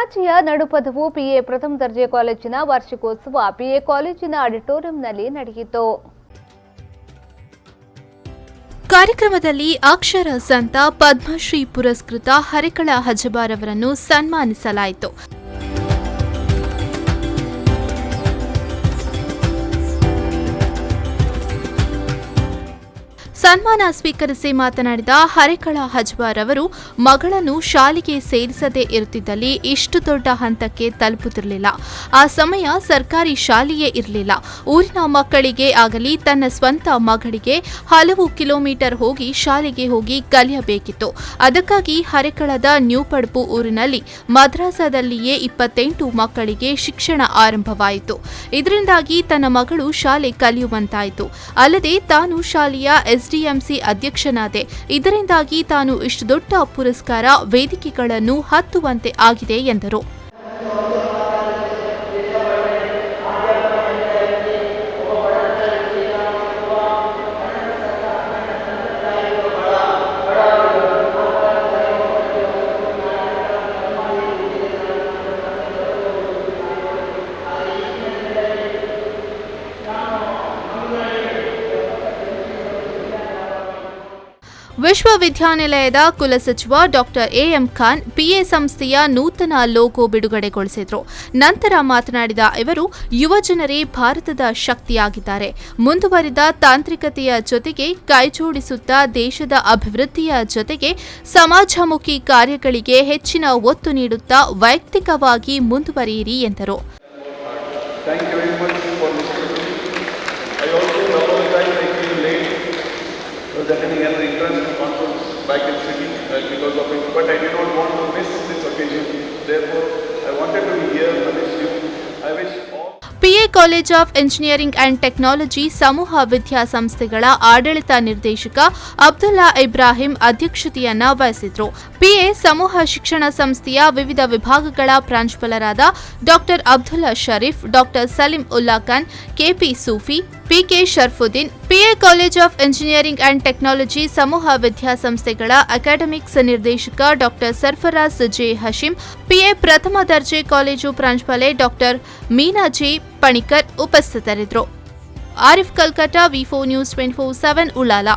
ರಾಜ್ಯ ನಡುಪದವು ಪಿಎ ಪ್ರಥಮ ದರ್ಜೆ ಕಾಲೇಜಿನ ವಾರ್ಷಿಕೋತ್ಸವ ಪಿಎ ಕಾಲೇಜಿನ ಆಡಿಟೋರಿಯಂನಲ್ಲಿ ನಡೆಯಿತು. ಕಾರ್ಯಕ್ರಮದಲ್ಲಿ ಅಕ್ಷರ ಸಂತ ಪದ್ಮಶ್ರೀ ಪುರಸ್ಕೃತ ಹರೇಕಳ ಹಜಬಾರ್ ಅವರನ್ನು ಸನ್ಮಾನಿಸಲಾಯಿತು. ಸನ್ಮಾನ ಸ್ವೀಕರಿಸಿ ಮಾತನಾಡಿದ ಹರೇಕಳ ಹಜಬಾರ್ ಅವರು ಮಗಳನ್ನು ಶಾಲೆಗೆ ಸೇರಿಸದೇ ಇರುತ್ತಿದ್ದಲ್ಲಿ ಇಷ್ಟು ದೊಡ್ಡ ಹಂತಕ್ಕೆ ತಲುಪುತ್ತಿರಲಿಲ್ಲ. ಆ ಸಮಯ ಸರ್ಕಾರಿ ಶಾಲೆಯೇ ಇರಲಿಲ್ಲ. ಊರಿನ ಮಕ್ಕಳಿಗೆ ಆಗಲಿ ತನ್ನ ಸ್ವಂತ ಮಗಳಿಗೆ ಹಲವು ಕಿಲೋಮೀಟರ್ ಹೋಗಿ ಶಾಲೆಗೆ ಹೋಗಿ ಕಲಿಯಬೇಕಿತ್ತು. ಅದಕ್ಕಾಗಿ ಹರೇಕಳದ ನ್ಯೂ ಪಡ್ಪು ಊರಿನಲ್ಲಿ ಮದ್ರಾಸದಲ್ಲಿಯೇ 28 ಮಕ್ಕಳಿಗೆ ಶಿಕ್ಷಣ ಆರಂಭವಾಯಿತು. ಇದರಿಂದಾಗಿ ತನ್ನ ಮಗಳು ಶಾಲೆ ಕಲಿಯುವಂತಾಯಿತು. ಅಲ್ಲದೆ ತಾನು ಶಾಲೆಯ ಎಸ್ಡಿಎಂಸಿ ಅಧ್ಯಕ್ಷನಾದೆ. ಇದರಿಂದಾಗಿ ತಾನು ಇಷ್ಟು ದೊಡ್ಡ ಪುರಸ್ಕಾರ ವೇದಿಕೆಗಳನ್ನು ಹತ್ತುವಂತೆ ಆಗಿದೆ ಎಂದರು. ವಿಶ್ವವಿದ್ಯಾನಿಲಯದ ಕುಲಸಚಿವ ಡಾಕ್ಟರ್ ಎಎಂ ಖಾನ್ ಪಿಎ ಸಂಸ್ಥೆಯ ನೂತನ ಲೋಗೋ ಬಿಡುಗಡೆಗೊಳಿಸಿದರು. ನಂತರ ಮಾತನಾಡಿದ ಇವರು, ಯುವಜನರೇ ಭಾರತದ ಶಕ್ತಿಯಾಗಿದ್ದಾರೆ. ಮುಂದುವರಿದ ತಾಂತ್ರಿಕತೆಯ ಜೊತೆಗೆ ಕೈಜೋಡಿಸುತ್ತಾ ದೇಶದ ಅಭಿವೃದ್ಧಿಯ ಜೊತೆಗೆ ಸಮಾಜಮುಖಿ ಕಾರ್ಯಗಳಿಗೆ ಹೆಚ್ಚಿನ ಒತ್ತು ನೀಡುತ್ತಾ ವೈಯಕ್ತಿಕವಾಗಿ ಮುಂದುವರಿಯಿರಿ ಎಂದರು. attending an international conference back in city because of it, but I did not want to miss this occasion. Therefore, I wanted to be here and wish you. I wish all. PA college of engineering and technology ಸಮೂಹ ವಿದ್ಯಾಸಂಸ್ಥೆಗಳ ಆಡಳಿತ ನಿರ್ದೇಶಕ ಅಬ್ದುಲ್ಲಾ ಇಬ್ರಾಹಿಂ ಅಧ್ಯಕ್ಷತೆಯನ್ನ ವಹಿಸಿದ್ರು. PA ಸಮೂಹ ಶಿಕ್ಷಣ ಸಂಸ್ಥೆಯ ವಿವಿಧ ವಿಭಾಗಗಳ ಪ್ರಾಂಶುಪಾಲರಾದ doctor Abdulla Sharif, doctor Saleem Ulla Khan, KP Sufi, PK Sharfuddin, PA college of engineering and technology ಸಮೂಹ ವಿದ್ಯಾಸಂಸ್ಥೆಗಳ ಅಕಾಡೆಮಿಕ್ಸ್ ನಿರ್ದೇಶಕ doctor Sarfaraz J Hasheem, PA ಪ್ರಥಮ ದರ್ಜೆ ಕಾಲೇಜು ಪ್ರಾಂಶುಪಾಲೆ ಡಾಕ್ಟರ್ ಮೀನಾ ಜೆ ಪಣಿಕರ್ ಉಪಸ್ಥಿತರಿದ್ದರು. ಆರಿಫ್ ಕಲ್ಕಟ್ಟ, ವಿ4 ನ್ಯೂಸ್ 24/7 ಉಳ್ಳಾಲ.